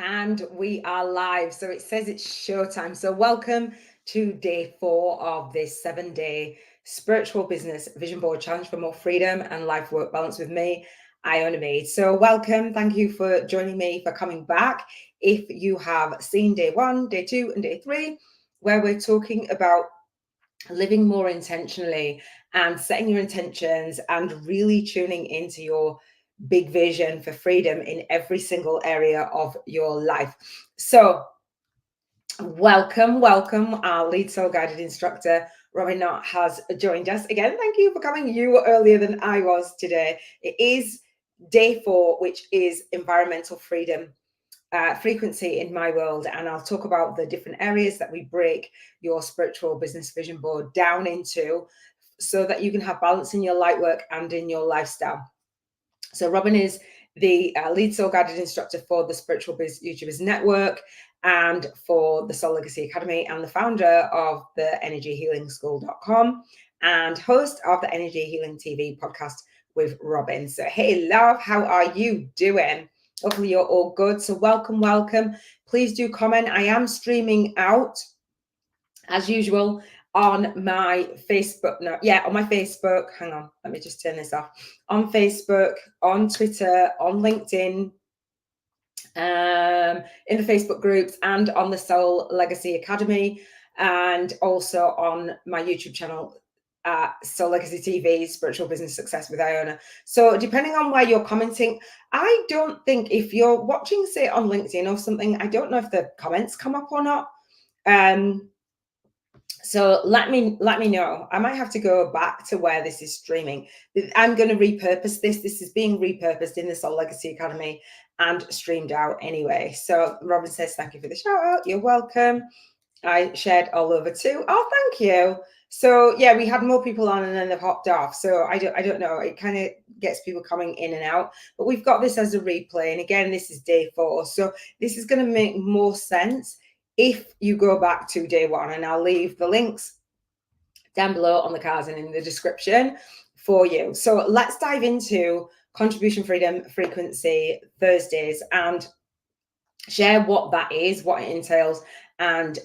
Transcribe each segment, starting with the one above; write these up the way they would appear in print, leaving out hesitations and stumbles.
And we are live. So it says it's showtime. So welcome to day 4 of this 7-day spiritual business vision board challenge for more freedom and life work balance with me, Iona Meade. So welcome. Thank you for joining me, for coming back. If you have seen day 1, day 2, and day 3, where we're talking about living more intentionally and setting your intentions and really tuning into your big vision for freedom in every single area of your life. So welcome. Our lead soul guided instructor, Robin Knott, has joined us again. Thank you for coming. You were earlier than I was today. It is day 4, which is environmental freedom frequency in my world, and I'll talk about the different areas that we break your spiritual business vision board down into so that you can have balance in your light work and in your lifestyle. So Robin is the lead soul guided instructor for the Spiritual Biz YouTubers network and for the Soul Legacy Academy, and the founder of the energyhealingschool.com and host of the Energy Healing TV podcast with Robin. So hey love, how are you doing? Hopefully you're all good. So welcome. Please do comment. I am streaming out as usual on my Facebook. On my Facebook. Hang on, let me just turn this off. On Facebook, on Twitter, on LinkedIn, in the Facebook groups, and on the Soul Legacy Academy, and also on my YouTube channel, SoulLegacyTV, Spiritual Business Success with Iona. So depending on where you're commenting, I don't think, if you're watching, say, on LinkedIn or something, I don't know if the comments come up or not. So let me know. I might have to go back to where this is streaming. I'm going to repurpose this. This is being repurposed in the Soul Legacy Academy and streamed out anyway. So Robin says, thank you for the shout out. You're welcome. I shared all over too. Oh, thank you. So yeah, we had more people on and then they've hopped off. So I don't know. It kind of gets people coming in and out. But we've got this as a replay. And again, this is day 4. So this is going to make more sense if you go back to day 1. And I'll leave the links down below on the cards and in the description for you. So let's dive into Contribution Freedom Frequency Thursdays and share what that is, what it entails, and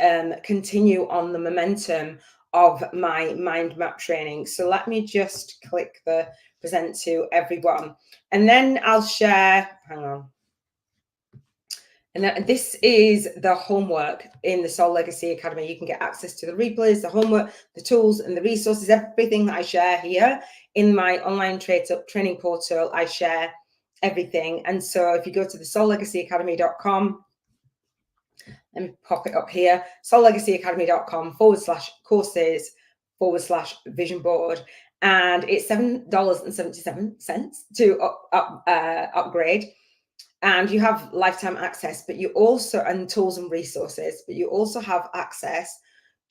continue on the momentum of my mind map training. So let me just click the present to everyone, and then I'll share, hang on. And this is the homework in the Soul Legacy Academy. You can get access to the replays, the homework, the tools, and the resources, everything that I share here in my online training portal. I share everything. And so if you go to the SoulLegacyAcademy.com, let me pop it up here, SoulLegacyAcademy.com/courses/vision board. And it's $7.77 to upgrade. And you have lifetime access, but you also, and tools and resources, but you also have access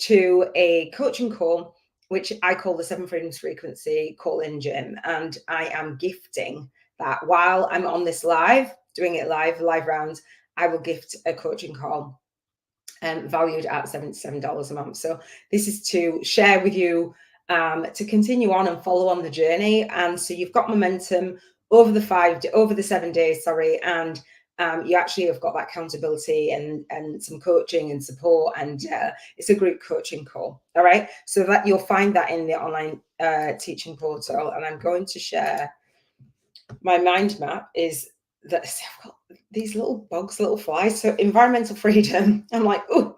to a coaching call, which I call the 7 Freedoms Frequency Call-In Gym. And I am gifting that while I'm on this live, doing it live rounds, I will gift a coaching call valued at $77 a month. So this is to share with you, to continue on and follow on the journey. And so you've got momentum over the 7 days, and you actually have got that accountability and some coaching and support, and it's a group coaching call. All right, so that you'll find that in the online teaching portal. And I'm going to share my mind map. Is that I've got these little bugs, little flies. So environmental freedom. I'm like, oh.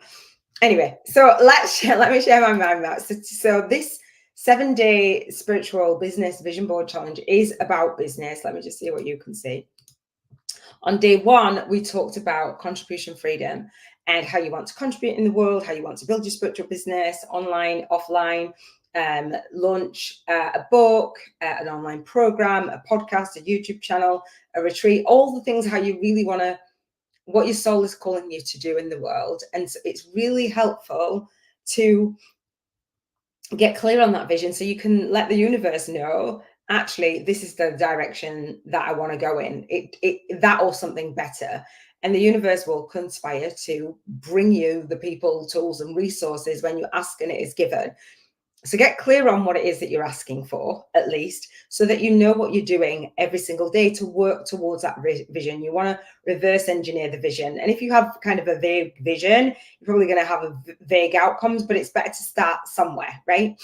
Anyway, so let me share my mind map. So this 7-day spiritual business vision board challenge is about business. Let me just see what you can see. On day 1, we talked about contribution freedom and how you want to contribute in the world, how you want to build your spiritual business online, offline, launch a book, an online program, a podcast, a YouTube channel, a retreat, all the things, how you really want to, what your soul is calling you to do in the world. And so it's really helpful to get clear on that vision so you can let the universe know, actually, this is the direction that I want to go in, that or something better. And the universe will conspire to bring you the people, tools, and resources when you ask and it is given. So get clear on what it is that you're asking for, at least, so that you know what you're doing every single day to work towards that vision. You want to reverse engineer the vision. And if you have kind of a vague vision, you're probably going to have vague outcomes, but it's better to start somewhere, right?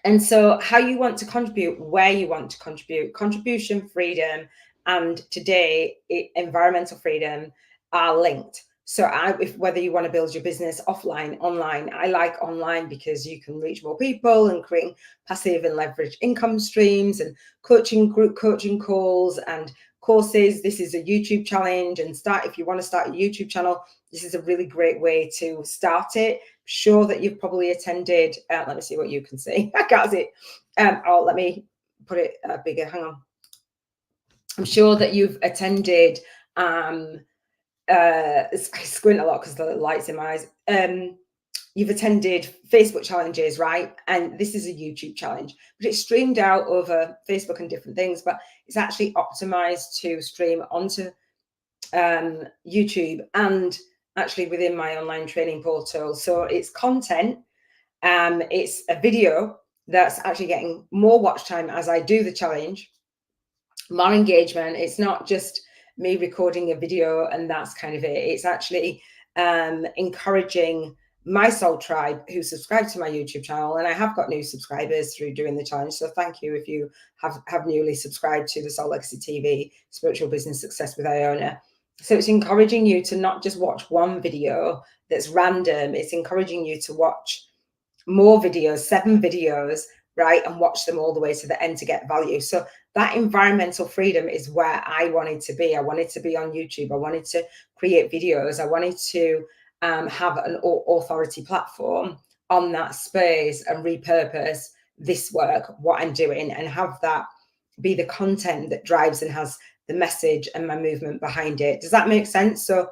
And so how you want to contribute, where you want to contribute, contribution, freedom, and today, environmental freedom are linked. So whether you want to build your business offline, online, I like online because you can reach more people and create passive and leverage income streams and group coaching calls and courses. This is a YouTube challenge, and if you want to start a YouTube channel, this is a really great way to start it. Sure that you've probably attended, let me see what you can see. I can't see it. Oh, let me put it bigger. Hang on. I'm sure that you've attended, I squint a lot because the light's in my eyes. You've attended Facebook challenges, right? And this is a YouTube challenge, but it's streamed out over Facebook and different things, but it's actually optimized to stream onto YouTube and actually within my online training portal. So it's content, it's a video that's actually getting more watch time as I do the challenge, more engagement. It's not just me recording a video and that's kind of it. It's actually encouraging my soul tribe who subscribe to my YouTube channel, and I have got new subscribers through doing the challenge. So thank you if you have newly subscribed to the Soul Legacy TV Spiritual Business Success with Iona. So it's encouraging you to not just watch one video that's random. It's encouraging you to watch more videos, 7 videos, right? And watch them all the way to the end to get value. So that environmental freedom is where I wanted to be. I wanted to be on YouTube. I wanted to create videos. I wanted to have an authority platform on that space and repurpose this work, what I'm doing, and have that be the content that drives and has the message and my movement behind it. Does that make sense? So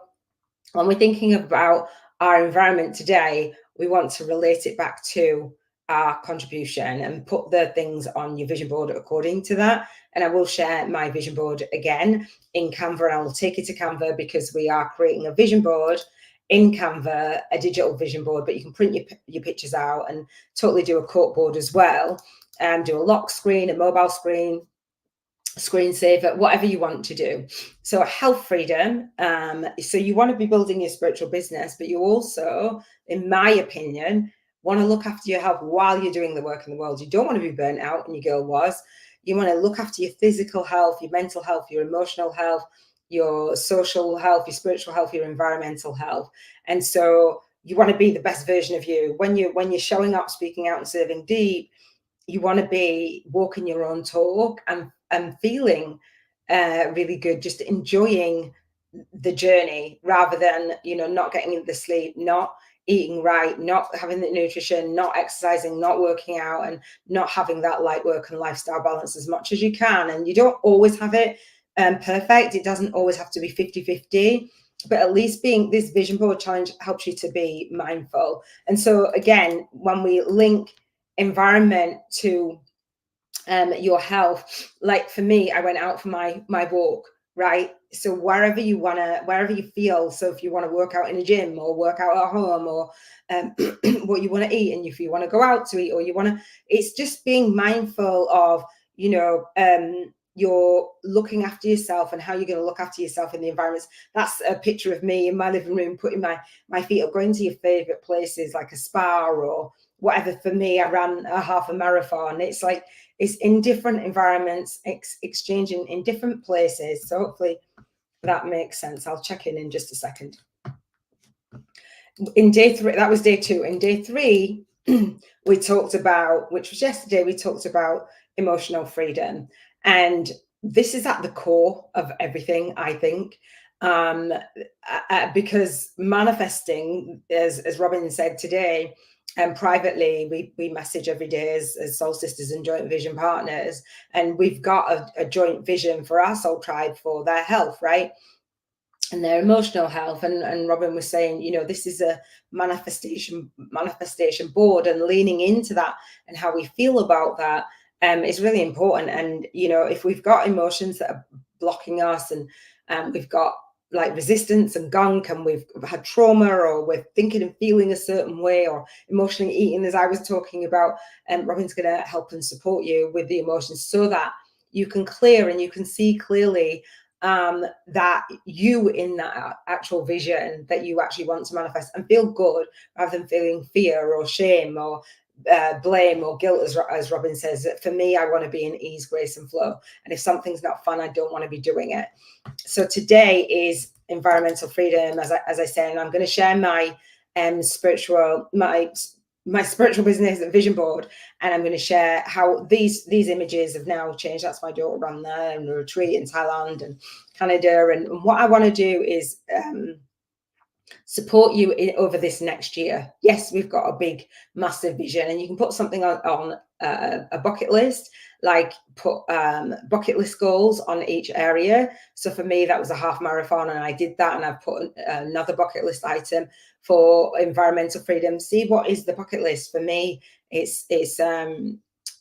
when we're thinking about our environment today, we want to relate it back to our contribution and put the things on your vision board according to that. And I will share my vision board again in Canva, and I will take it to Canva because we are creating a vision board in Canva, a digital vision board, but you can print your pictures out and totally do a quote board as well, and do a lock screen, a mobile screen, screensaver, whatever you want to do. So health freedom. So you want to be building your spiritual business, but you also, in my opinion, want to look after your health while you're doing the work in the world. You don't want to be burnt out, and your girl was. You want to look after your physical health, your mental health, your emotional health, your social health, your spiritual health, your environmental health. And so you want to be the best version of you. When you're showing up, speaking out, and serving deep, you want to be walking your own talk and feeling really good, just enjoying the journey rather than, not getting the sleep, not eating right, not having the nutrition, not exercising, not working out, and not having that light work and lifestyle balance as much as you can. And you don't always have it perfect. It doesn't always have to be 50-50, but at least being this vision board challenge helps you to be mindful. And so again, when we link environment to your health, like for me, I went out for my walk, right? So wherever you feel, so if you want to work out in a gym or work out at home, or what you want to eat, and if you want to go out to eat, or it's just being mindful of, you're looking after yourself and how you're going to look after yourself in the environments. That's a picture of me in my living room, putting my feet up, going to your favorite places like a spa or whatever. For me, I ran a half a marathon. It's like, it's in different environments, exchanging in different places. So hopefully that makes sense. I'll check in just a second. In day 3, that was day 2. In day 3, we talked about, which was yesterday, we talked about emotional freedom. And this is at the core of everything, I think, because manifesting, as Robin said today, and privately, we message every day as soul sisters and joint vision partners, and we've got a joint vision for our soul tribe for their health, right? And their emotional health. And Robin was saying, this is a manifestation board, and leaning into that and how we feel about that is really important. And if we've got emotions that are blocking us, and we've got like resistance and gunk, and we've had trauma, or we're thinking and feeling a certain way, or emotionally eating, as I was talking about, and Robin's going to help and support you with the emotions so that you can clear and you can see clearly that you in that actual vision that you actually want to manifest and feel good, rather than feeling fear or shame or blame or guilt, as Robin says. For me, I want to be in ease, grace and flow, and if something's not fun, I don't want to be doing it. So today is environmental freedom, as I say, and I'm going to share my spiritual business vision board, and I'm going to share how these images have now changed. That's my daughter ran there, and a retreat in Thailand and Canada, and what I want to do is support you over this next year. Yes, we've got a big, massive vision, and you can put something on a bucket list, like put bucket list goals on each area. So for me, that was a half marathon, and I did that, and I've put another bucket list item for environmental freedom. See, what is the bucket list for me? It's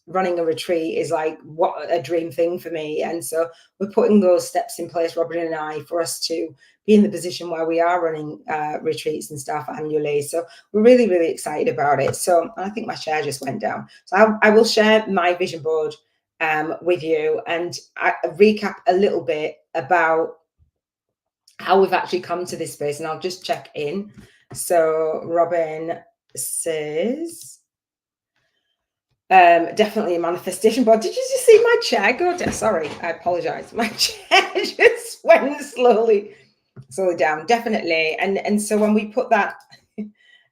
running a retreat is like what a dream thing for me, and so we're putting those steps in place, Robin and I, for us to be in the position where we are running retreats and stuff annually. So we're really, really excited about it. So I think my share just went down. So I will share my vision board with you, and I recap a little bit about how we've actually come to this space, and I'll just check in. So Robin says, definitely a manifestation board. Did you just see my chair go down? Sorry, I apologize. My chair just went slowly down. Definitely. And so when we put that,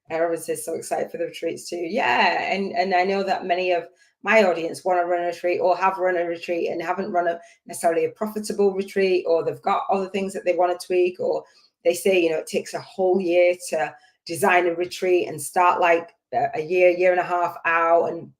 Erin says so excited for the retreats too. Yeah, and I know that many of my audience want to run a retreat or have run a retreat and haven't run necessarily a profitable retreat, or they've got other things that they want to tweak, or they say, it takes a whole year to design a retreat and start like a year and a half out, and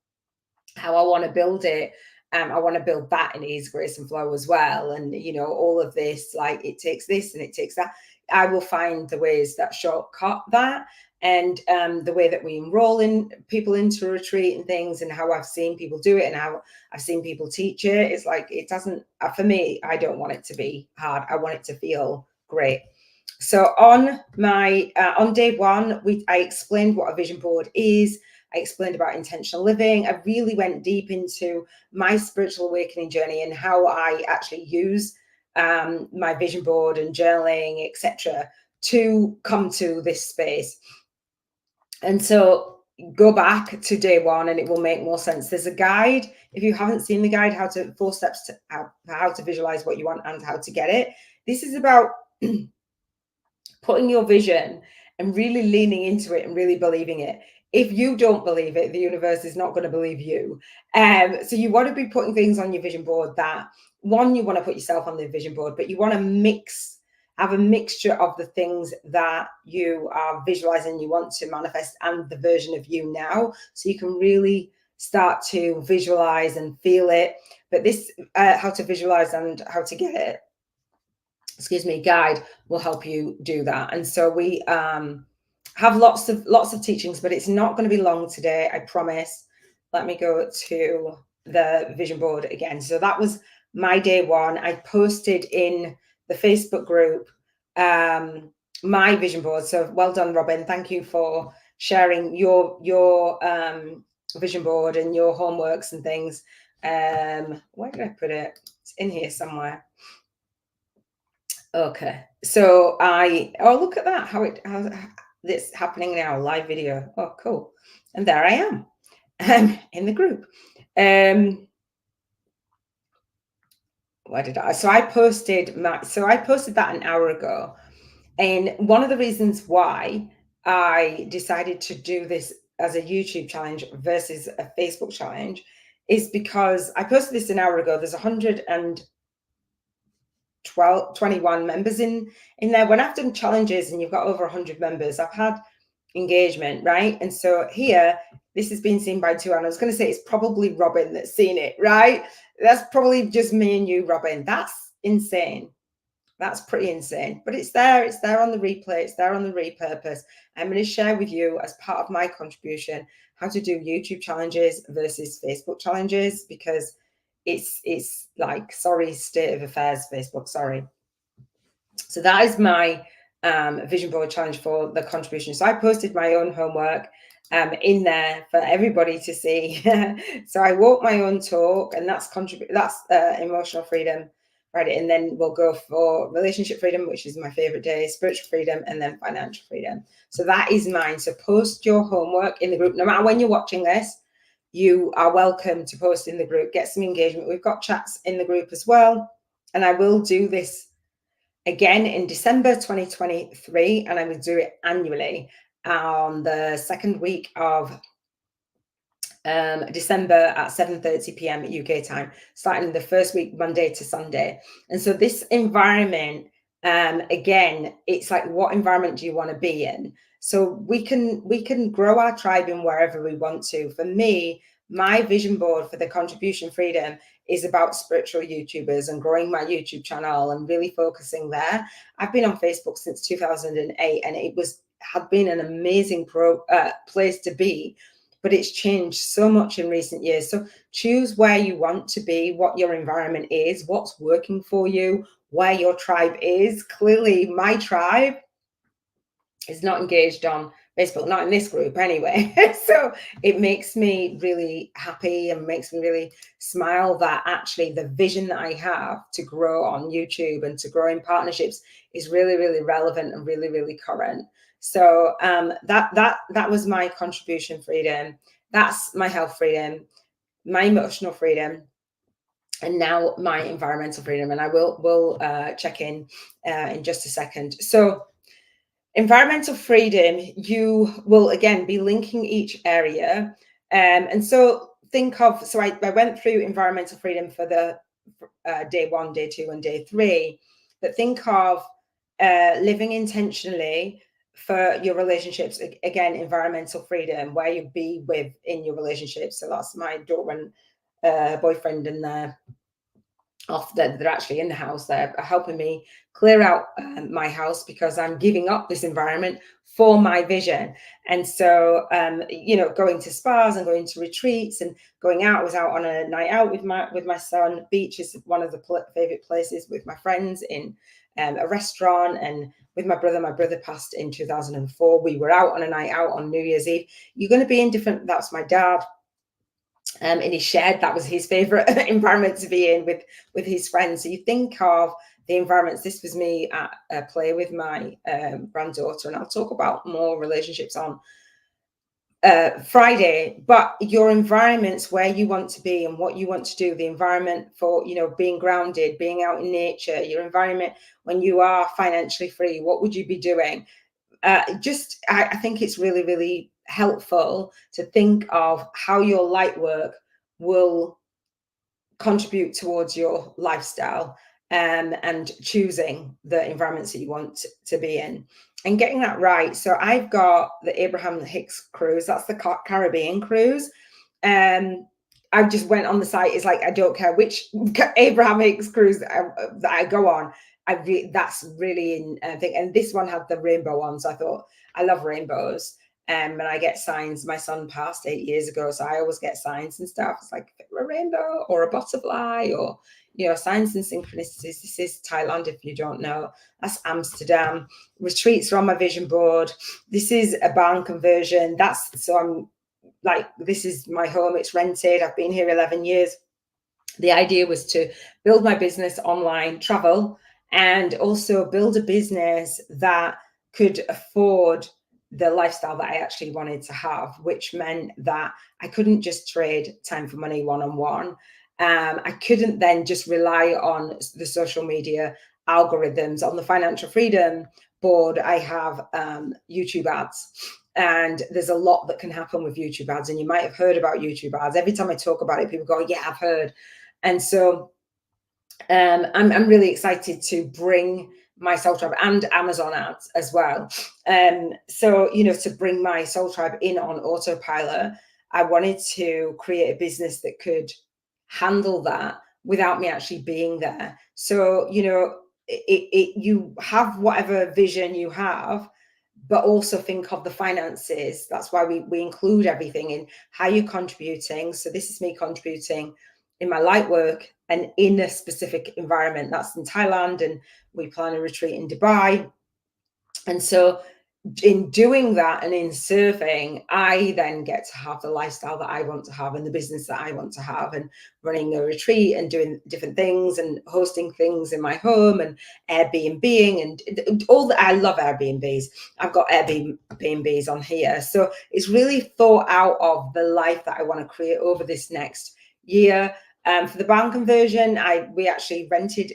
how I want to build it. I want to build that in ease, grace and flow as well. And, all of this, like it takes this and it takes that. I will find the ways that shortcut that, and the way that we enroll in people into a retreat and things, and how I've seen people do it and how I've seen people teach it. It's like, it doesn't, for me, I don't want it to be hard. I want it to feel great. So on day one, I explained what a vision board is. I explained about intentional living. I really went deep into my spiritual awakening journey and how I actually use my vision board and journaling, etc., to come to this space. And so go back to day one and it will make more sense. There's a guide. If you haven't seen the guide, 4 steps to how to visualize what you want and how to get it. This is about putting your vision and really leaning into it and really believing it. If you don't believe it, the universe is not going to believe you. So you want to be putting things on your vision board that, one, you want to put yourself on the vision board, but you want to have a mixture of the things that you are visualizing, you want to manifest, and the version of you now. So you can really start to visualize and feel it. But this, how to visualize and how to get it, guide will help you do that. And so we have lots of teachings, but it's not going to be long today, I promise. Let me go to the vision board again. So that was my day one. I posted in the Facebook group my vision board. So well done, Robin. Thank you for sharing your vision board and your homeworks and things. Where did I put it? It's in here somewhere. Okay, so look at that, how it's happening now, live video. Oh, cool. And there I am in the group. Where did I posted that an hour ago. And one of the reasons why I decided to do this as a YouTube challenge versus a Facebook challenge is because I posted this an hour ago. There's 121 members in there. When I've done challenges and you've got over 100 members, I've had engagement, right? And so here, this has been seen by 2, and I was going to say it's probably Robin that's seen it, right? That's probably just me and you, Robin. That's insane. That's pretty insane, but it's there on the replay, it's there on the repurpose. I'm going to share with you, as part of my contribution, how to do YouTube challenges versus Facebook challenges, because it's like, sorry, state of affairs, Facebook, sorry. So that is my vision board challenge for the contribution. So I posted my own homework in there for everybody to see. So I walk my own talk, and that's emotional freedom, right? And then we'll go for relationship freedom, which is my favorite day, spiritual freedom, and then financial freedom. So that is mine. So post your homework in the group. No matter when you're watching this, you are welcome to post in the group, get some engagement. We've got chats in the group as well. And I will do this again in December 2023, and I will do it annually on the second week of December at 7:30 p.m. UK time, starting the first week, Monday to Sunday. And so this environment, again, it's like, what environment do you want to be in? So we can grow our tribe in wherever we want to. For me, my vision board for the contribution freedom is about spiritual YouTubers and growing my YouTube channel and really focusing there. I've been on Facebook since 2008, and it had been an amazing place to be, but it's changed so much in recent years. So choose where you want to be, what your environment is, what's working for you, where your tribe is. Clearly, my tribe is not engaged on Facebook, not in this group anyway. So it makes me really happy and makes me really smile that actually the vision that I have to grow on YouTube and to grow in partnerships is really, really relevant and really, really current. So that was my contribution freedom. That's my health freedom, my emotional freedom, and now my environmental freedom. And I will check in just a second. So environmental freedom, you will again be linking each area. And so think of, so I went through environmental freedom for the day 1, day 2, and day 3, but think of living intentionally for your relationships. Again, environmental freedom, where you be with in your relationships. So that's my daughter and boyfriend, and they're actually in the house. They're helping me clear out my house because I'm giving up this environment for my vision. And so going to spas and going to retreats and going out. I was out on a night out with my son. Beach is one of the favorite places, with my friends, in a restaurant, and with my brother passed in 2004. We were out on a night out on New Year's Eve. You're going to be in different, that's my dad, in his shed. That was his favorite environment to be in with his friends. So you think of the environments. This was me at play with my granddaughter, and I'll talk about more relationships on Friday. But your environments, where you want to be and what you want to do, the environment for being grounded, being out in nature, your environment when you are financially free, what would you be doing? I think it's really, really helpful to think of how your light work will contribute towards your lifestyle, and choosing the environments that you want to be in and getting that right. So I've got the Abraham Hicks cruise. That's the Caribbean cruise. I just went on the site. It's like, I don't care which Abraham Hicks cruise that I go on. That's really in thing. And this one had the rainbow on. So I thought, I love rainbows. And I get signs. My son passed 8 years ago, so I always get signs and stuff. It's like a rainbow or a butterfly, or signs and synchronicities. This is Thailand, if you don't know. That's Amsterdam. Retreats are on my vision board. This is a barn conversion. So I'm like, this is my home. It's rented. I've been here 11 years. The idea was to build my business online, travel, and also build a business that could afford the lifestyle that I actually wanted to have, which meant that I couldn't just trade time for money one-on-one. I couldn't then just rely on the social media algorithms. On the financial freedom board, I have YouTube ads. And there's a lot that can happen with YouTube ads. And you might have heard about YouTube ads. Every time I talk about it, people go, yeah, I've heard. And so I'm really excited to bring my Soul Tribe and Amazon ads as well. So, to bring my Soul Tribe in on autopilot, I wanted to create a business that could handle that without me actually being there. So, you have whatever vision you have, but also think of the finances. That's why we include everything in how you're contributing. So this is me contributing in my light work and in a specific environment. That's in Thailand, and we plan a retreat in Dubai. And so in doing that and in serving, I then get to have the lifestyle that I want to have and the business that I want to have, and running a retreat and doing different things and hosting things in my home and Airbnb-ing and all that. I love Airbnbs. I've got Airbnbs on here. So it's really thought out of the life that I want to create over this next year. For the barn conversion, we actually rented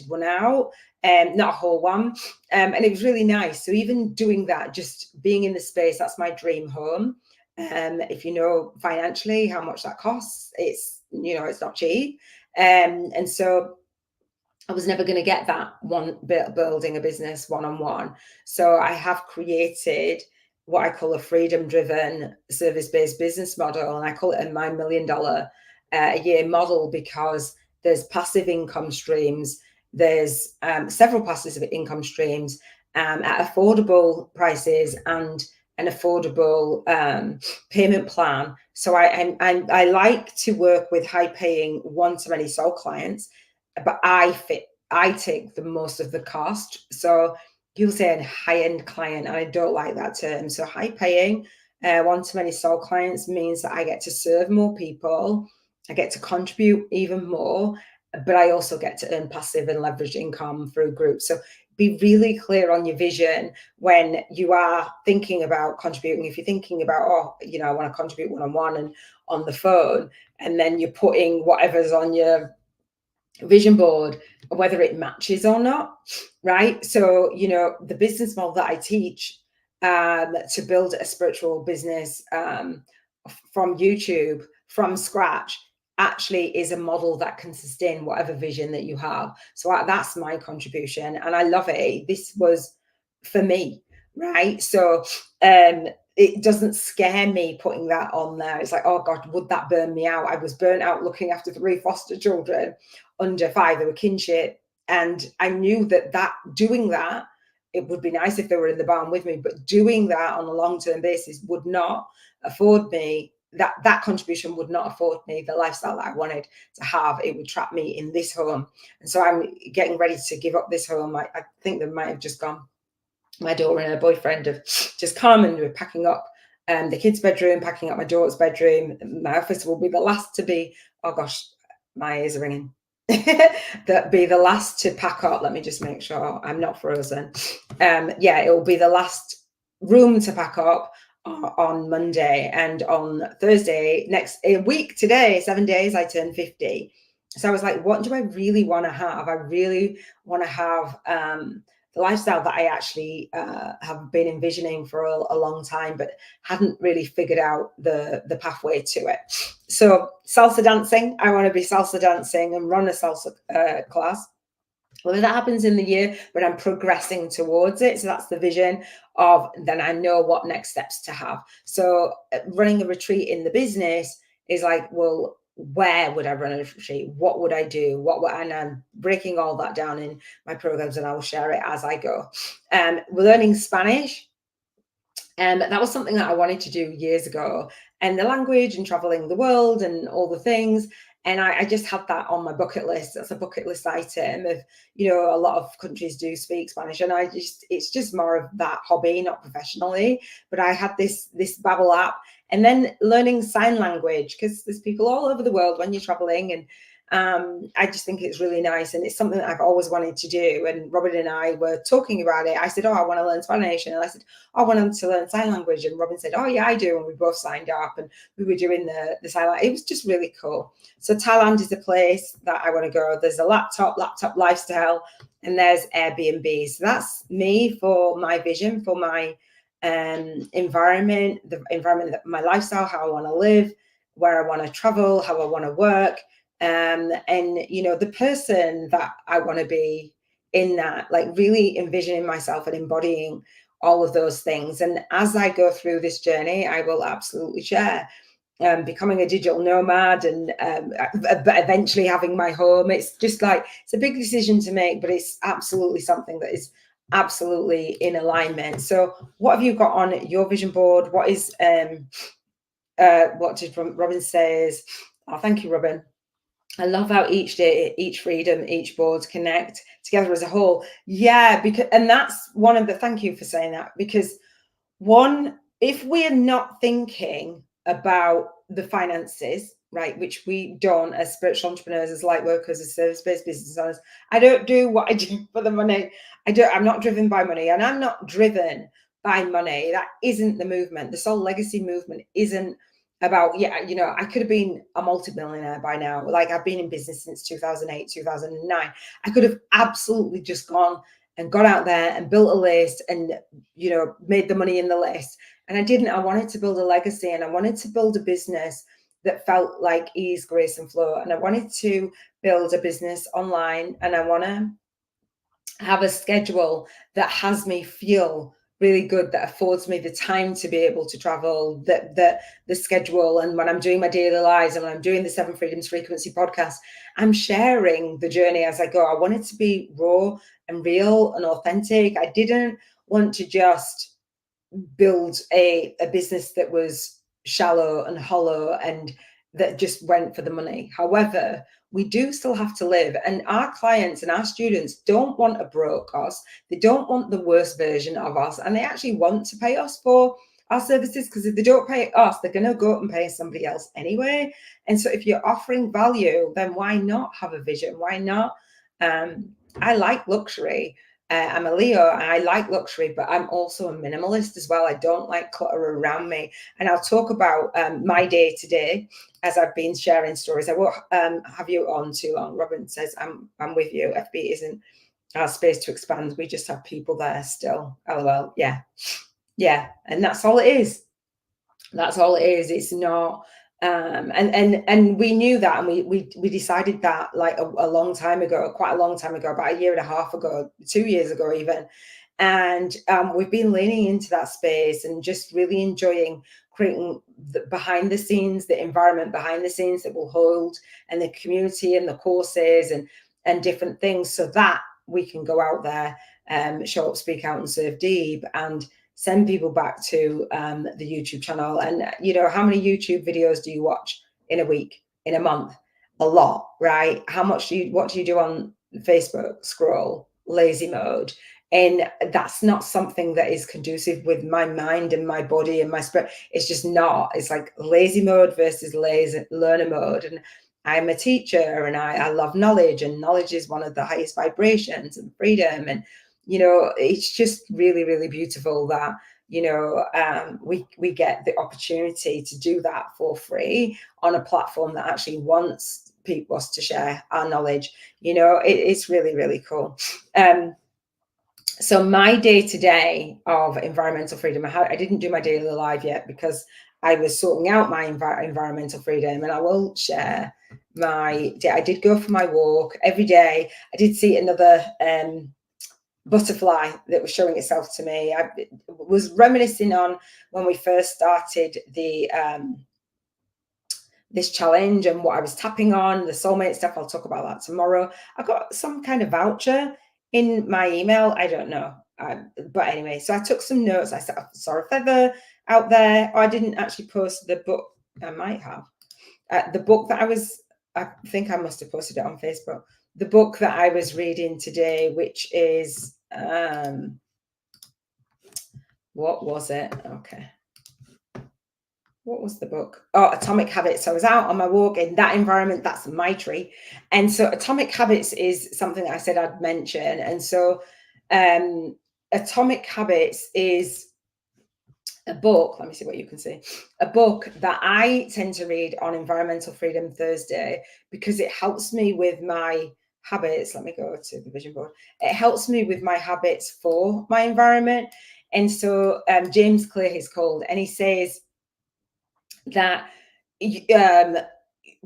one out, not a whole one, and it was really nice. So even doing that, just being in the space, that's my dream home. If you know financially how much that costs, it's not cheap, and so I was never going to get that one building a business one-on-one. So I have created what I call a freedom-driven service-based business model, and I call it my $1 million a year model, because there's passive income streams. There's several passive income streams at affordable prices and an affordable payment plan. So I like to work with high-paying one-to-many soul clients, but I take the most of the cost. So people say a high-end client, and I don't like that term. So high-paying one-to-many soul clients means that I get to serve more people. I get to contribute even more, but I also get to earn passive and leverage income through groups. So be really clear on your vision when you are thinking about contributing. If you're thinking about, I want to contribute one-on-one and on the phone, and then you're putting whatever's on your vision board, whether it matches or not, right? So, the business model that I teach to build a spiritual business from YouTube from scratch actually is a model that can sustain whatever vision that you have. So that's my contribution, and I love it. This was for me, right? So it doesn't scare me putting that on there. It's like, oh God, would that burn me out? I was burnt out looking after 3 foster children under 5. They were kinship, and I knew that doing that, it would be nice if they were in the barn with me, but doing that on a long-term basis would not afford me that contribution, would not afford me the lifestyle that I wanted to have. It would trap me in this home. And so I'm getting ready to give up this home. I think they might have just gone. My daughter and her boyfriend have just come, and we're packing up the kids' bedroom, packing up my daughter's bedroom. My office will be the last to be, oh gosh, my ears are ringing. That be the last to pack up. Let me just make sure I'm not frozen. It will be the last room to pack up on Monday, and on Thursday a week today, 7 days, I turn 50. So I was like, what do I really want to have? I really want to have the lifestyle that I actually have been envisioning for a long time, but hadn't really figured out the pathway to it. So salsa dancing, I want to be salsa dancing and run a salsa class. Whether that happens in the year, but I'm progressing towards it. So that's the vision of, then I know what next steps to have. So running a retreat in the business is like, well, where would I run a retreat? What would I do? And I'm breaking all that down in my programs, and I will share it as I go. We're learning Spanish. And that was something that I wanted to do years ago, and the language and traveling the world and all the things. And I just had that on my bucket list. That's a bucket list item of, a lot of countries do speak Spanish, and it's just more of that hobby, not professionally. But I had this Babbel app, and then learning sign language, because there's people all over the world when you're traveling, and I just think it's really nice, and it's something that I've always wanted to do. And Robin and I were talking about it. I said, I want to learn Spanish, and I said, I want to learn sign language, and Robin said, oh yeah, I do, and we both signed up, and we were doing the sign language. It was just really cool. So Thailand is a place that I want to go. There's a laptop lifestyle, and there's Airbnb. So that's me for my vision, for my environment, my lifestyle, how I want to live, where I want to travel, how I want to work. And the person that I want to be in that, like really envisioning myself and embodying all of those things. And as I go through this journey, I will absolutely share becoming a digital nomad, and but eventually having my home. It's just like, it's a big decision to make, but it's absolutely something that is absolutely in alignment. So what have you got on your vision board? What is what did Robin says? Oh, thank you, Robin. I love how each day, each freedom, each board connect together as a whole. Yeah, because, and that's one of the, thank you for saying that, because one, if we're not thinking about the finances, right, which we don't as spiritual entrepreneurs, as light workers, as service-based business owners, I don't do what I do for the money. I'm not driven by money, and I'm not driven by money. That isn't the movement. The Soul Legacy movement isn't about, yeah, you know, I could have been a multimillionaire by now. Like, I've been in business since 2008, 2009. I could have absolutely just gone and got out there and built a list and, you know, made the money in the list. And I didn't. I wanted to build a legacy, and I wanted to build a business that felt like ease, grace, and flow. And I wanted to build a business online, and I want to have a schedule that has me feel really good, that affords me the time to be able to travel, that the schedule. And when I'm doing my daily lives and when I'm doing the 7 Freedoms Frequency podcast, I'm sharing the journey as I go. I want it to be raw and real and authentic. I didn't want to just build a business that was shallow and hollow and that just went for the money. However, we do still have to live, and our clients and our students don't want a broke us. They don't want the worst version of us, and they actually want to pay us for our services, because if they don't pay us, they're going to go and pay somebody else anyway. And so if you're offering value, then why not have a vision? Why not? I like luxury. I'm a Leo, and I like luxury, but I'm also a minimalist as well. I don't like clutter around me. And I'll talk about my day today as I've been sharing stories. I won't have you on too long. Robin says, I'm with you. FB isn't our space to expand. We just have people there still. LOL. Yeah. Yeah. And that's all it is. That's all it is. It's not and we knew that, and we decided that like a long time ago, quite a long time ago, about a year and a half ago, 2 years ago even. And we've been leaning into that space and just really enjoying creating the behind the scenes, the environment behind the scenes that will hold, and the community and the courses and different things, so that we can go out there, show up, speak out, and serve deep, and send people back to the YouTube channel. And, you know, how many YouTube videos do you watch in a week, in a month? A lot, right? What do you do on Facebook? Scroll, lazy mode. And that's not something that is conducive with my mind and my body and my spirit. It's just not. It's like lazy mode versus lazy learner mode. And I'm a teacher, and I love knowledge, and knowledge is one of the highest vibrations and freedom. And you know, it's just really, really beautiful that, you know, we get the opportunity to do that for free on a platform that actually wants people us to share our knowledge. You know, it's really, really cool. So my day today of environmental freedom, I didn't do my daily live yet because I was sorting out my environmental freedom, and I will share my day. I did go for my walk every day. I did see another butterfly that was showing itself to me. I was reminiscing on when we first started the this challenge and what I was tapping on, the soulmate stuff. I'll talk about that tomorrow. I got some kind of voucher in my email. I don't know. But anyway, so I took some notes. I saw a feather out there. Oh, I didn't actually post the book. I might have. The book that I think I must have posted it on Facebook. The book that I was reading today, which is, what was it? Okay. What was the book? Oh, Atomic Habits. So I was out on my walk in that environment. That's my tree. And so Atomic Habits is something that I said I'd mention. And so Atomic Habits is a book, let me see what you can see, a book that I tend to read on Environmental Freedom Thursday because it helps me with my habits. Let me go to the vision board. It helps me with my habits for my environment. And so James Clear he's called, and he says that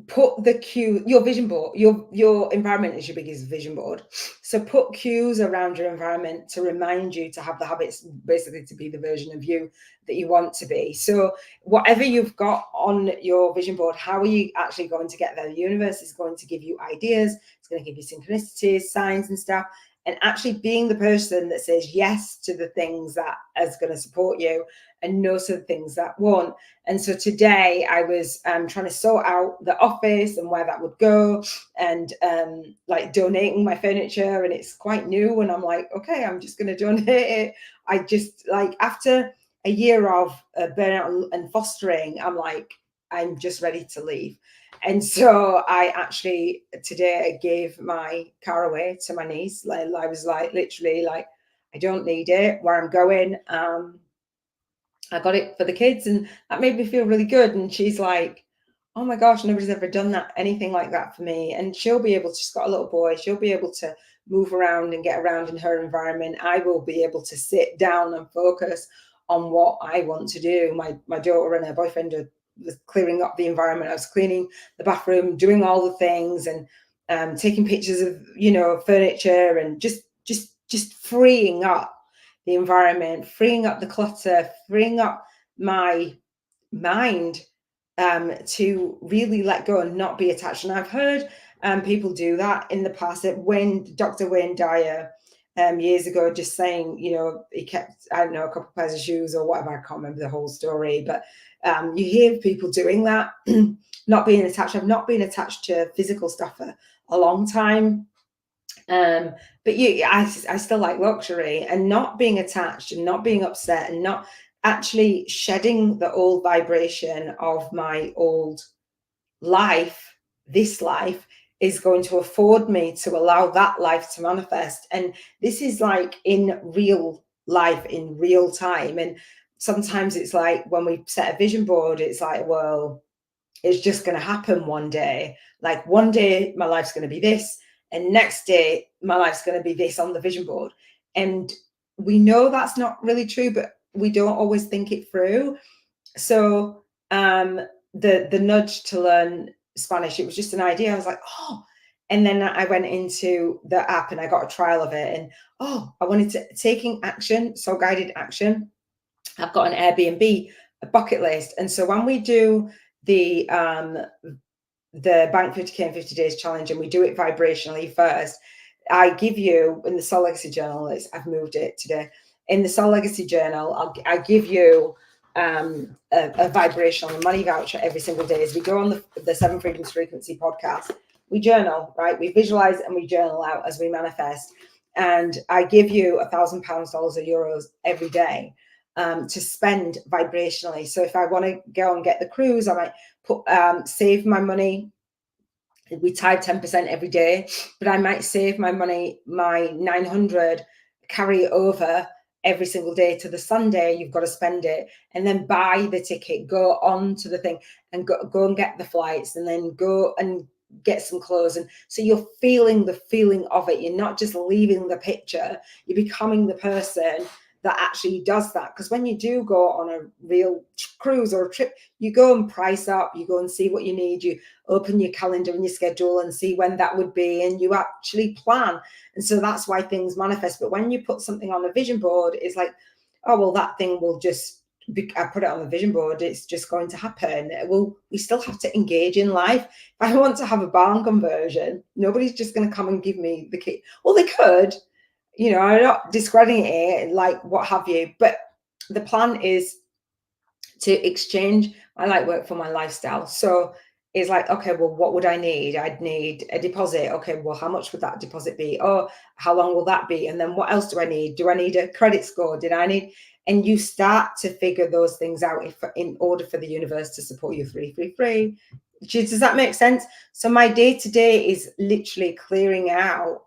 put the cue, your vision board, your environment is your biggest vision board. So put cues around your environment to remind you to have the habits, basically to be the version of you that you want to be. So whatever you've got on your vision board, how are you actually going to get there? The universe is going to give you ideas. It's going to give you synchronicities, signs and stuff. and actually being the person that says yes to the things that is going to support you and no to the things that won't. And so today I was trying to sort out the office and where that would go, and like donating my furniture, and it's quite new, and I'm like, okay, I'm just going to donate it. I just, like, after a year of burnout and fostering, I'm like, I'm just ready to leave. And so I actually today gave my car away to my niece. Like, I was like, literally, like, I don't need it where I'm going. I got it for the kids, and that made me feel really good. And she's like, oh my gosh, nobody's ever done that, anything like that for me. And she'll be able to, she's got a little boy, she'll be able to move around and get around in her environment. I will be able to sit down and focus on what I want to do. My daughter and her boyfriend was clearing up the environment. I was cleaning the bathroom, doing all the things, and taking pictures of, you know, furniture, and just freeing up the environment, freeing up the clutter, freeing up my mind, to really let go and not be attached. And I've heard people do that in the past. Dr. Wayne Dyer, years ago, just saying, you know, he kept, I don't know, a couple of pairs of shoes or whatever. I can't remember the whole story, but you hear people doing that, not being attached. I've not been attached to physical stuff for a long time. But I still like luxury, and not being attached and not being upset and not actually shedding the old vibration of my old life. This life is going to afford me to allow that life to manifest. And this is like in real life, in real time. And sometimes it's like when we set a vision board, it's like, well, it's just going to happen one day. Like, one day my life's going to be this, and next day my life's going to be this on the vision board. And we know that's not really true, but we don't always think it through. So the nudge to learn Spanish, it was just an idea. I was like, oh, and then I went into the app and I got a trial of it, and I wanted to taking action, so guided action. I've got an Airbnb, a bucket list, and so when we do the Bank 50K in 50 Days challenge, and we do it vibrationally first, I give you, in the Soul Legacy Journal, I've moved it today, in the Soul Legacy Journal, I give you a vibrational money voucher every single day. As we go on the Seven Freedoms Frequency podcast, we journal, right? We visualize and we journal out as we manifest. And I give you £1,000, dollars, or euros every day to spend vibrationally. So if I want to go and get the cruise, I might put save my money. We tithe 10% every day, but I might save my money, my 900, carry it over every single day to the Sunday. You've got to spend it, and then buy the ticket, go on to the thing, and go and get the flights, and then go and get some clothes. And so you're feeling the feeling of it. You're not just leaving the picture, you're becoming the person that actually does that. Because when you do go on a real cruise or a trip, you go and price up, you go and see what you need, you open your calendar and your schedule and see when that would be, and you actually plan. And so that's why things manifest. But when you put something on a vision board, it's like, oh, well, that thing will just be, I put it on the vision board, it's just going to happen. We still have to engage in life. If I want to have a barn conversion, nobody's just going to come and give me the key. Well, they could, you know, I'm not discrediting it, like what have you, but the plan is to exchange my light work for my lifestyle. So it's like, okay, well, what would I need? I'd need a deposit. Okay, well, how much would that deposit be? Oh, how long will that be? And then what else do I need? Do I need a credit score? And you start to figure those things out in order for the universe to support you. Free. Does that make sense? So my day-to-day is literally clearing out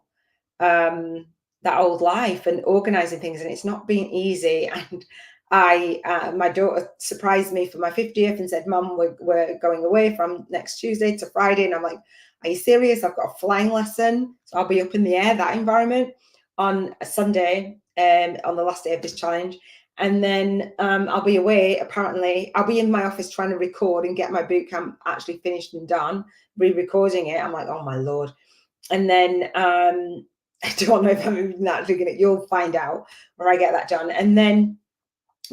that old life and organizing things, and it's not been easy. And my daughter surprised me for my 50th and said, Mum, we're going away from next Tuesday to Friday. And I'm like, are you serious? I've got a flying lesson, so I'll be up in the air, that environment, on a Sunday, on the last day of this challenge. And then I'll be away. Apparently I'll be in my office trying to record and get my boot camp actually finished and done, re-recording it. I'm like, oh my Lord. And then I don't know if I'm even actually going to, you'll find out where I get that done. And then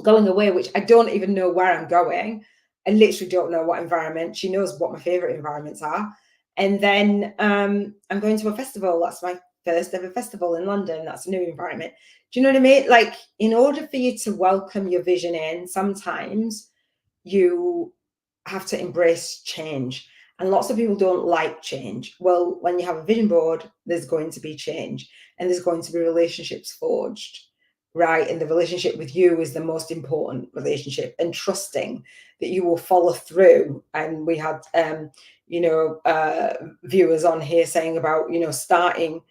going away, which I don't even know where I'm going. I literally don't know what environment. She knows what my favorite environments are. And then I'm going to a festival. That's my first ever festival in London. That's a new environment. Do you know what I mean? Like, in order for you to welcome your vision in, sometimes you have to embrace change. And lots of people don't like change. Well, when you have a vision board, there's going to be change, and there's going to be relationships forged, right? And the relationship with you is the most important relationship, and trusting that you will follow through. And we had, viewers on here saying about, starting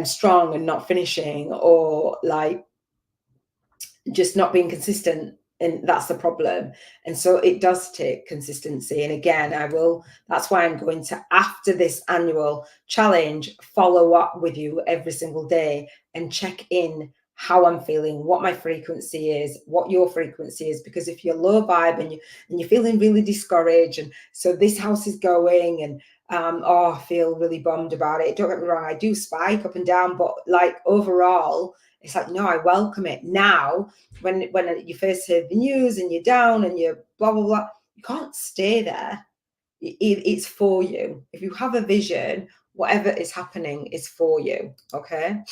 strong and not finishing, or like just not being consistent, and that's the problem. And so it does take consistency. And again, that's why I'm going to, after this annual challenge, follow up with you every single day and check in how I'm feeling, what my frequency is, what your frequency is. Because if you're low vibe and you're feeling really discouraged, and so this house is going, and I feel really bummed about it. Don't get me wrong, I do spike up and down, but like overall, it's like, no, I welcome it. Now, when you first hear the news and you're down and you're blah, blah, blah, you can't stay there. It's for you. If you have a vision, whatever is happening is for you. Okay.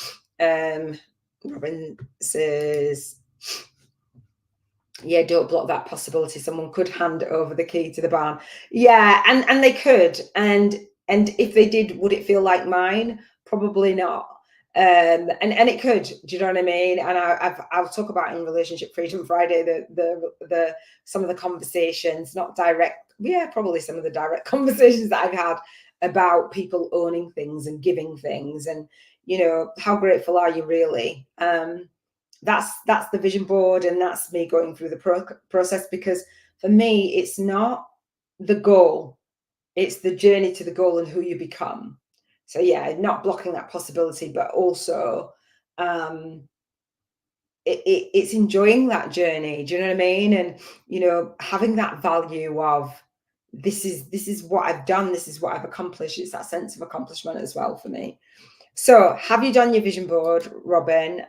Robin says, yeah, don't block that possibility. Someone could hand over the key to the barn. Yeah, and they could. And if they did, would it feel like mine? Probably not. And it could. Do you know what I mean? And I'll talk about in Relationship Freedom Friday the some of the conversations, not direct. Yeah, probably some of the direct conversations that I've had about people owning things and giving things, and how grateful are you really? That's the vision board, and that's me going through the process, because for me, it's not the goal, it's the journey to the goal and who you become. So yeah, not blocking that possibility, but also it's enjoying that journey. Do you know what I mean? And having that value of this is what I've done, this is what I've accomplished. It's that sense of accomplishment as well for me. So have you done your vision board, Robin?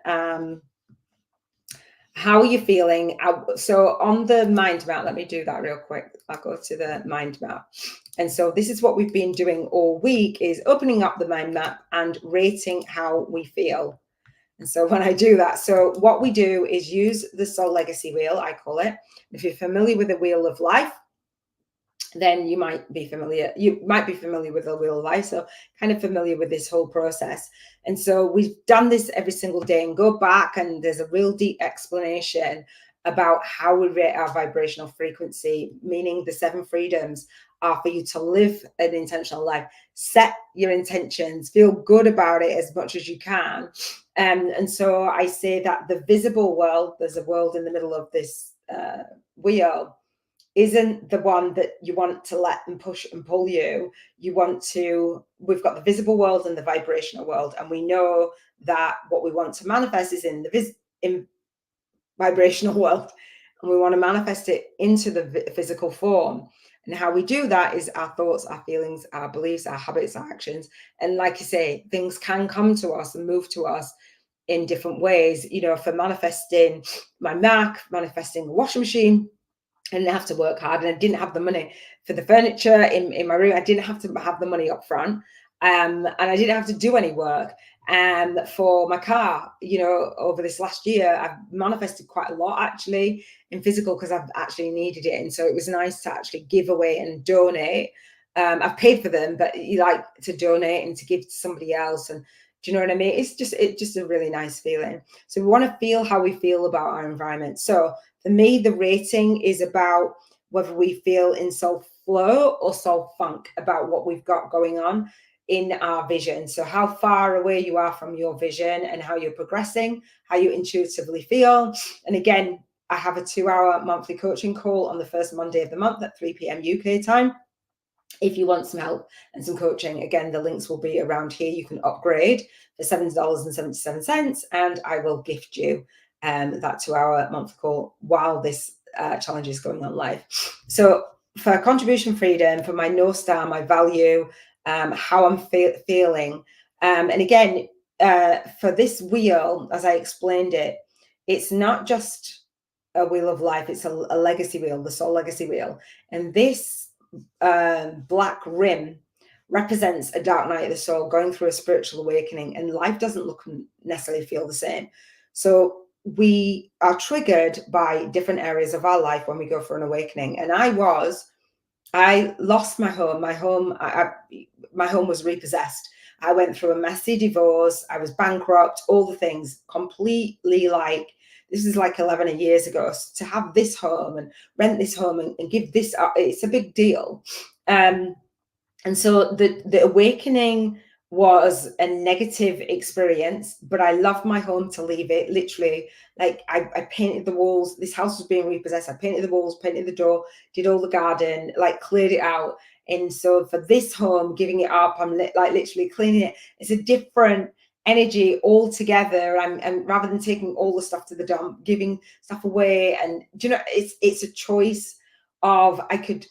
How are you feeling? So on the mind map, let me do that real quick. I'll go to the mind map. And so this is what we've been doing all week, is opening up the mind map and rating how we feel. And so when I do that, so what we do is use the Soul Legacy wheel, I call it. If you're familiar with the Wheel of Life, then you might be familiar with the Wheel of Life, so kind of familiar with this whole process. And so we've done this every single day, and go back, and there's a real deep explanation about how we rate our vibrational frequency, meaning the 7 freedoms are for you to live an intentional life, set your intentions, feel good about it as much as you can. And so I say that the visible world, there's a world in the middle of this wheel, isn't the one that you want to let and push and pull you. We've got the visible world and the vibrational world. And we know that what we want to manifest is in the vibrational world. And we want to manifest it into the physical form. And how we do that is our thoughts, our feelings, our beliefs, our habits, our actions. And like you say, things can come to us and move to us in different ways. For manifesting my Mac, manifesting a washing machine, I didn't have to work hard, and I didn't have the money for the furniture in my room. I didn't have to have the money up front. And I didn't have to do any work. And for my car, over this last year, I've manifested quite a lot actually in physical, because I've actually needed it. And so it was nice to actually give away and donate. I've paid for them, but you like to donate and to give to somebody else. And do you know what I mean? It's just a really nice feeling. So we want to feel how we feel about our environment. So for me, the rating is about whether we feel in soul flow or soul funk about what we've got going on in our vision. So how far away you are from your vision, and how you're progressing, how you intuitively feel. And again, I have a 2-hour monthly coaching call on the first Monday of the month at 3 p.m. UK time. If you want some help and some coaching, again, the links will be around here. You can upgrade for $7.77, and I will gift you that 2-hour monthly call while this challenge is going on live. So for contribution freedom, for my North Star, my value, how I'm feeling. And again, for this wheel, as I explained it, it's not just a wheel of life, it's a legacy wheel, the Soul Legacy wheel. And this black rim represents a dark night of the soul going through a spiritual awakening, and life doesn't look and necessarily feel the same. So we are triggered by different areas of our life when we go for an awakening. And I lost my home. My home was repossessed. I went through a messy divorce. I was bankrupt, all the things, completely like, this is like 11 years ago. So to have this home and rent this home and give this up, it's a big deal. And so the awakening was a negative experience, but I loved my home to leave it. Literally, like I painted the walls. This house was being repossessed. I painted the walls, painted the door, did all the garden, like cleared it out. And so for this home, giving it up, I'm like literally cleaning it. It's a different energy altogether. And rather than taking all the stuff to the dump, giving stuff away. And do you know, it's a choice of I could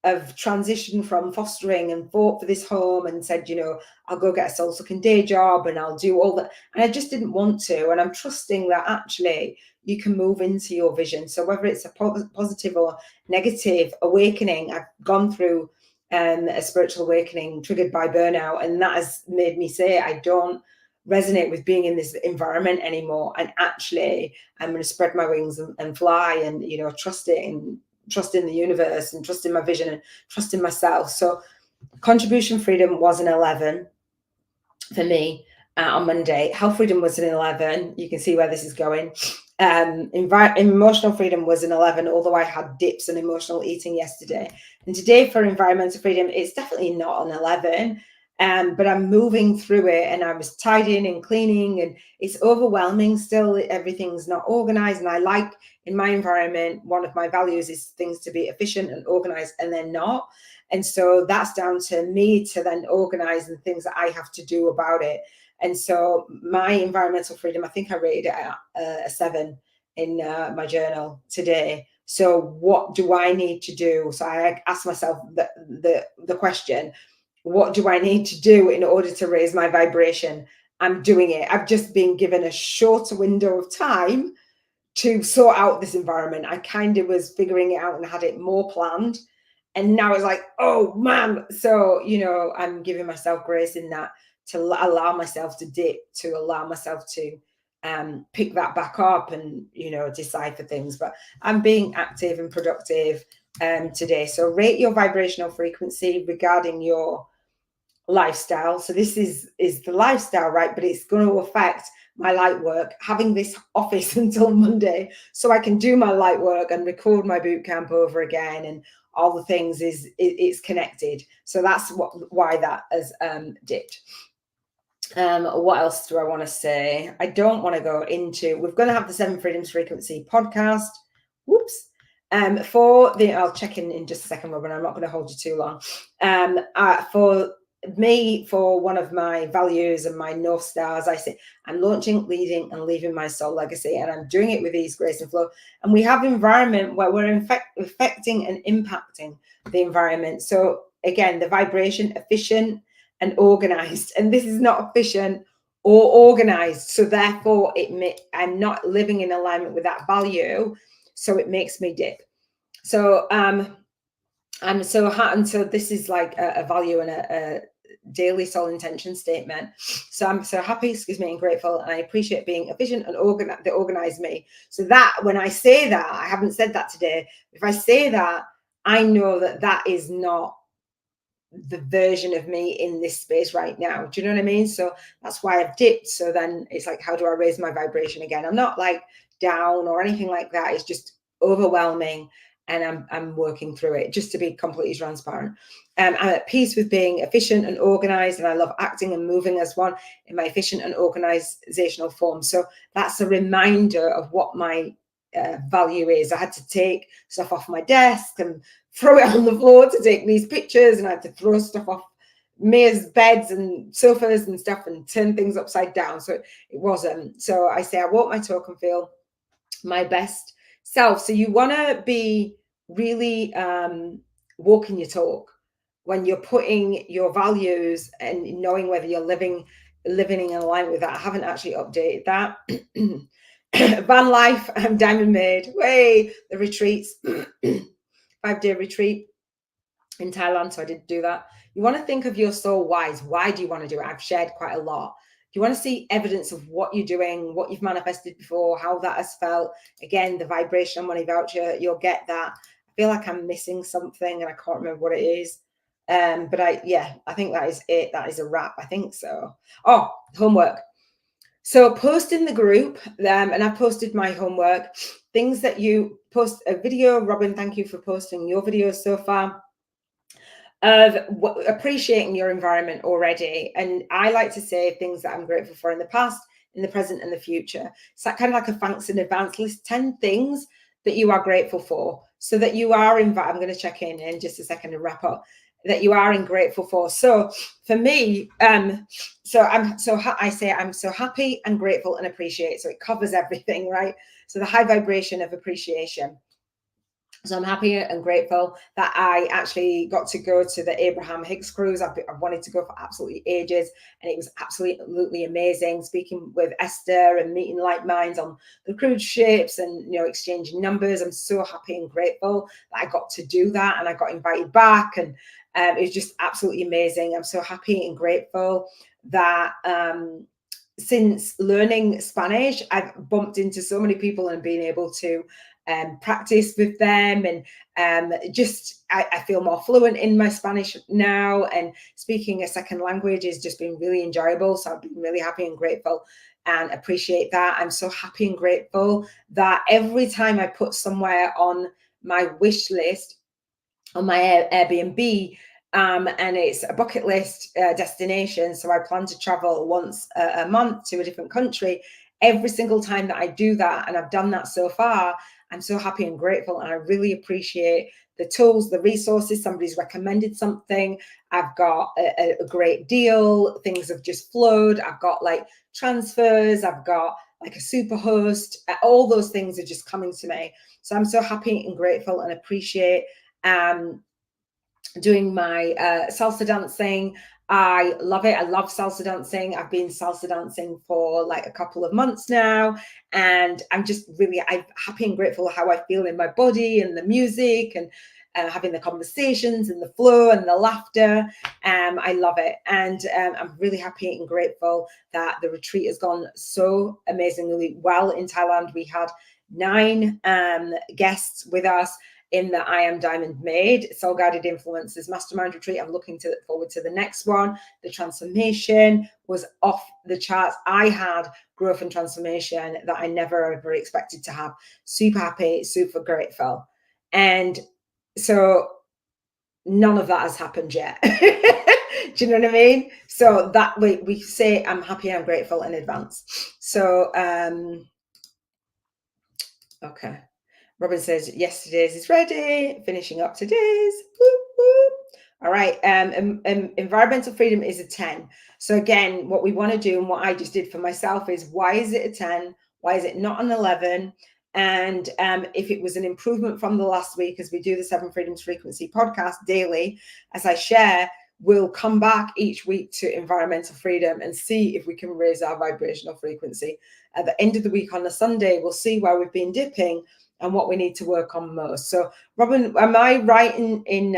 have transitioned from fostering and fought for this home and said, you know, I'll go get a soul sucking day job and I'll do all that. And I just didn't want to. And I'm trusting that actually you can move into your vision. So whether it's a positive or negative awakening, I've gone through a spiritual awakening triggered by burnout. And that has made me say, I don't resonate with being in this environment anymore. And actually, I'm going to spread my wings and fly and, you know, trust it and trust in the universe and trust in my vision and trust in myself. So contribution freedom was an 11 for me on Monday. Health freedom was an 11. You can see where this is going. Emotional freedom was an 11, although I had dips and emotional eating yesterday. And today for environmental freedom, it's definitely not an 11. But I'm moving through it, and I was tidying and cleaning, and it's overwhelming still. Everything's not organized. And I like, in my environment, one of my values is things to be efficient and organized, and they're not. And so that's down to me to then organize and things that I have to do about it. And so my environmental freedom, I think I rated it at a 7 in my journal today. So what do I need to do? So I asked myself the question, what do I need to do in order to raise my vibration? I'm doing it. I've just been given a shorter window of time to sort out this environment. I kind of was figuring it out and had it more planned. And now it's like, oh man. So, you know, I'm giving myself grace in that, to allow myself to dip, to allow myself to pick that back up and, you know, decipher things. But I'm being active and productive today. So rate your vibrational frequency regarding your lifestyle. So this is the lifestyle, right? But it's going to affect my light work, having this office until Monday so I can do my light work and record my boot camp over again and all the things. It's connected. So that's why that has dipped. What else do I want to say? I don't want to go into, we're going to have the 7 Freedoms Frequency podcast. Whoops. I'll check in just a second, Robin. I'm not going to hold you too long. For me, for one of my values and my North Stars, I say I'm launching, leading, and leaving my soul legacy, and I'm doing it with ease, grace, and flow. And we have environment where we're affecting and impacting the environment. So again, the vibration, efficient and organized, and this is not efficient or organized. So therefore, I'm not living in alignment with that value. So it makes me dip. So and so this is like a value and a daily soul intention statement. So I'm so happy, and grateful, and I appreciate being efficient and organized me. So that when I say that, I haven't said that today. If I say that, I know that that is not the version of me in this space right now. Do you know what I mean? So that's why I've dipped. So then it's like, how do I raise my vibration again? I'm not like down or anything like that. It's just overwhelming, and I'm working through it, just to be completely transparent. I'm at peace with being efficient and organized, and I love acting and moving as one in my efficient and organizational form. So that's a reminder of what my value is. I had to take stuff off my desk and throw it on the floor to take these pictures, and I had to throw stuff off Mia's beds and sofas and stuff and turn things upside down. So it wasn't. So I say I walk my talk and feel my best self. So you want to be really walking your talk when you're putting your values and knowing whether you're living in alignment with that. I haven't actually updated that. Van life, Diamond Maid, way the retreats, 5-day retreat in Thailand. So I did do that. You want to think of your soul whys. Why do you want to do it? I've shared quite a lot. You want to see evidence of what you're doing, what you've manifested before, how that has felt. Again, the vibrational money voucher, you'll get that. I feel like I'm missing something and I can't remember what it is. But I think that is it. That is a wrap. I think so. Oh, homework. So post in the group, and I've posted my homework, things that you post a video. Robin, thank you for posting your videos so far of appreciating your environment already. And I like to say things that I'm grateful for in the past, in the present, and the future. So kind of like a thanks in advance list, 10 things that you are grateful for, so that you are I'm going to check in just a second to wrap up, that you are grateful for. So for me, I'm so happy and grateful and appreciate. So it covers everything, right? So the high vibration of appreciation. So I'm happy and grateful that I actually got to go to the Abraham Hicks cruise. I've wanted to go for absolutely ages, and it was absolutely amazing speaking with Esther and meeting like minds on the cruise ships and, exchanging numbers. I'm so happy and grateful that I got to do that, and I got invited back, and it was just absolutely amazing. I'm so happy and grateful that since learning Spanish, I've bumped into so many people and been able to practice with them, and I feel more fluent in my Spanish now, and speaking a second language has just been really enjoyable. So I've been really happy and grateful and appreciate that. I'm so happy and grateful that every time I put somewhere on my wish list on my Airbnb, and it's a bucket list destination, so I plan to travel once a month to a different country. Every single time that I do that, and I've done that so far, I'm so happy and grateful, and I really appreciate the tools, the resources. Somebody's recommended something. I've got a great deal. Things have just flowed. I've got like transfers. I've got like a super host. All those things are just coming to me. So I'm so happy and grateful and appreciate doing my salsa dancing. I love it. I love salsa dancing. I've been salsa dancing for like a couple of months now, and I'm happy and grateful how I feel in my body and the music, and having the conversations and the flow and the laughter. I love it, and I'm really happy and grateful that the retreat has gone so amazingly well in Thailand. We had 9 guests with us in the I Am Diamond Made Soul Guided Influencers Mastermind Retreat. I'm looking forward to the next one. The transformation was off the charts. I had growth and transformation that I never ever expected to have. Super happy, super grateful. And so none of that has happened yet. Do you know what I mean? So that we say I'm happy and grateful in advance. So okay. Robin says yesterday's is ready, finishing up today's. Whoop, whoop. All right. Environmental freedom is a 10. So again, what we want to do, and what I just did for myself, is why is it a 10? Why is it not an 11? And if it was an improvement from the last week, as we do the 7 Freedoms Frequency podcast daily, as I share, we'll come back each week to environmental freedom and see if we can raise our vibrational frequency. At the end of the week on a Sunday, we'll see where we've been dipping and what we need to work on most. So Robin, am I right in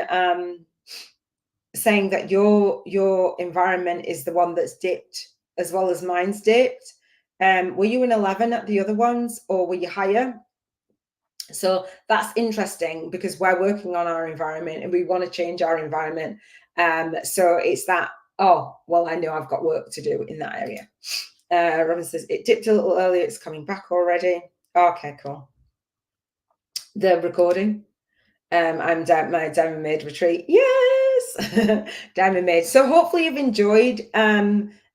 saying that your environment is the one that's dipped as well as mine's dipped? Were you an 11 at the other ones, or were you higher? So that's interesting, because we're working on our environment and we want to change our environment. So it's that, oh, well, I know I've got work to do in that area. Robin says it dipped a little earlier. It's coming back already. Okay, cool. The recording. I'm my Diamond Maid retreat. Yes, Diamond Maid. So hopefully you've enjoyed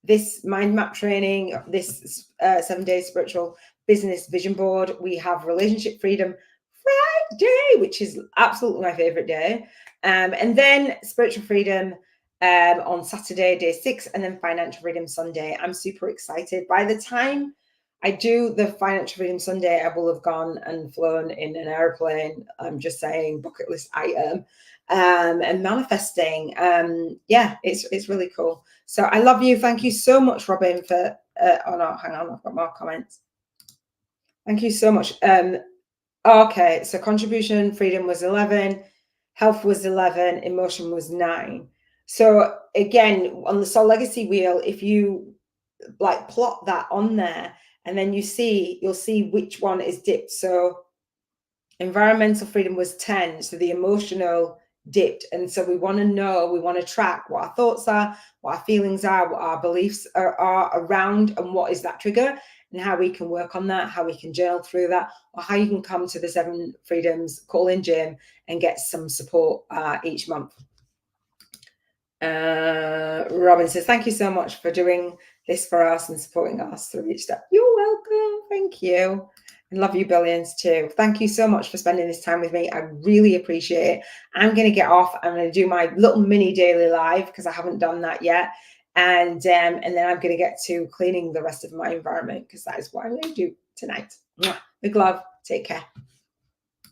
this mind map training, this 7-day spiritual business vision board. We have Relationship Freedom Friday, which is absolutely my favorite day. And then Spiritual Freedom on Saturday, day 6, and then Financial Freedom Sunday. I'm super excited. By the time I do the Financial Freedom Sunday, I will have gone and flown in an airplane. I'm just saying, bucket list item, and manifesting. Yeah, it's really cool. So I love you. Thank you so much, Robin, for, oh no, hang on, I've got more comments. Thank you so much. Okay, so contribution, freedom was 11, health was 11, emotion was 9. So again, on the Soul Legacy wheel, if you like plot that on there, and then you'll see which one is dipped. So environmental freedom was 10, so the emotional dipped. And so we want to know, we want to track what our thoughts are, what our feelings are, what our beliefs are around, and what is that trigger, and how we can work on that, how we can journal through that, or how you can come to the 7 Freedoms call-in gym and get some support each month. Robin says, thank you so much for doing this for us and supporting us through each step. You're welcome. Thank you. And love you billions too. Thank you so much for spending this time with me. I really appreciate it. I'm going to get off. I'm going to do my little mini daily live because I haven't done that yet. And then I'm going to get to cleaning the rest of my environment because that is what I'm going to do tonight. Big love. Take care.